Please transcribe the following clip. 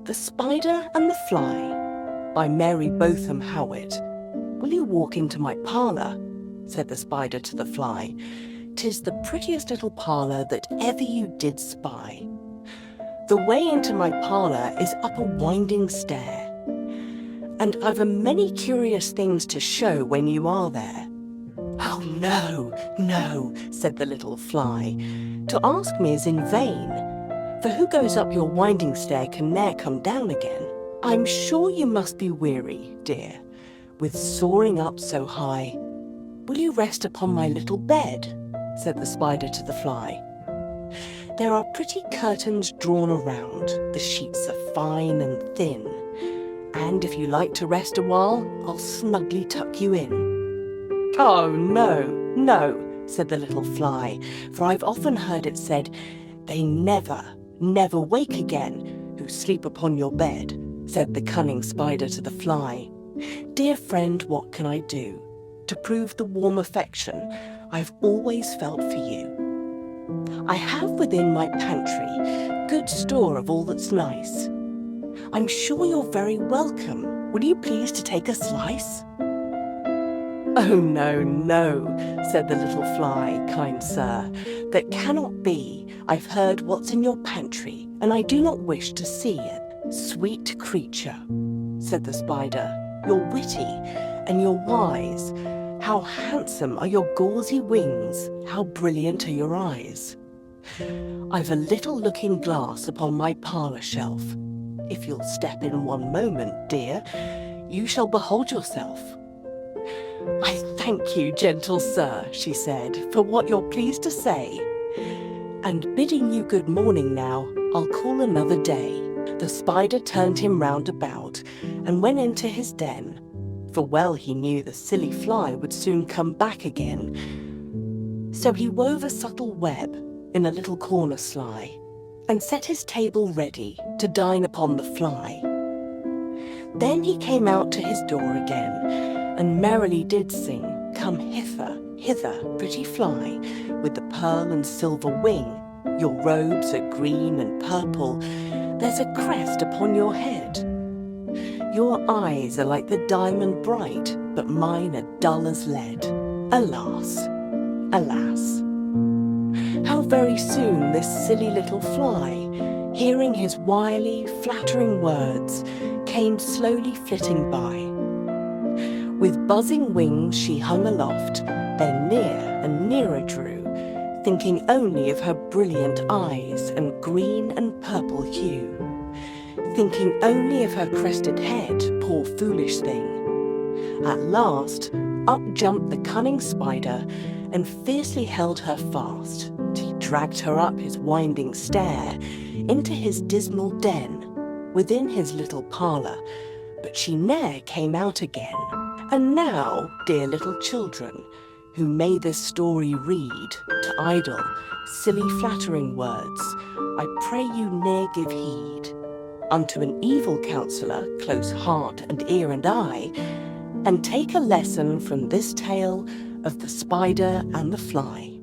The Spider and the Fly by Mary Botham Howitt. Will you walk into my parlour? Said the Spider to the Fly. 'Tis the prettiest little parlour that ever you did spy. The way into my parlour is up a winding stair, and I've a many curious things to show when you are there. Oh no, no, said the little Fly, to ask me is in vain, for who goes up your winding stair can ne'er come down again. I'm sure you must be weary, dear, with soaring up so high. Will you rest upon my little bed? Said the Spider to the Fly. There are pretty curtains drawn around, the sheets are fine and thin, and if you like to rest a while, I'll snugly tuck you in. Oh no, no, said the little Fly, for I've often heard it said, they never, never wake again who sleep upon your bed. Said the cunning Spider to the Fly. Dear friend, what can I do to prove the warm affection I've always felt for you? I have within my pantry good store of all that's nice. I'm sure you're very welcome. Will you please to take a slice? Oh no, no, said the little Fly, kind sir, that cannot be. I've heard what's in your pantry, and I do not wish to see it. Sweet creature, said the Spider, you're witty and you're wise. How handsome are your gauzy wings, how brilliant are your eyes. I've a little looking glass upon my parlour shelf. If you'll step in one moment, dear, you shall behold yourself. I thank you, gentle sir, she said, for what you're pleased to say. And bidding you good morning now, I'll call another day. The Spider turned him round about and went into his den, for well he knew the silly Fly would soon come back again. So he wove a subtle web in a little corner sly, and set his table ready to dine upon the Fly. Then he came out to his door again, and merrily did sing, come hither, hither, pretty Fly, with the pearl and silver wing. Your robes are green and purple, there's a crest upon your head. Your eyes are like the diamond bright, but mine are dull as lead. Alas, alas. How very soon this silly little Fly, hearing his wily, flattering words, came slowly flitting by. With buzzing wings she hung aloft, then near and nearer drew, thinking only of her brilliant eyes and green and purple hue, thinking only of her crested head, poor foolish thing. At last, up jumped the cunning Spider and fiercely held her fast. He dragged her up his winding stair into his dismal den within his little parlour, but she ne'er came out again. And now, dear little children, who may this story read, to idle, silly flattering words, I pray you ne'er give heed unto an evil counsellor, close heart and ear and eye, and take a lesson from this tale of the Spider and the Fly.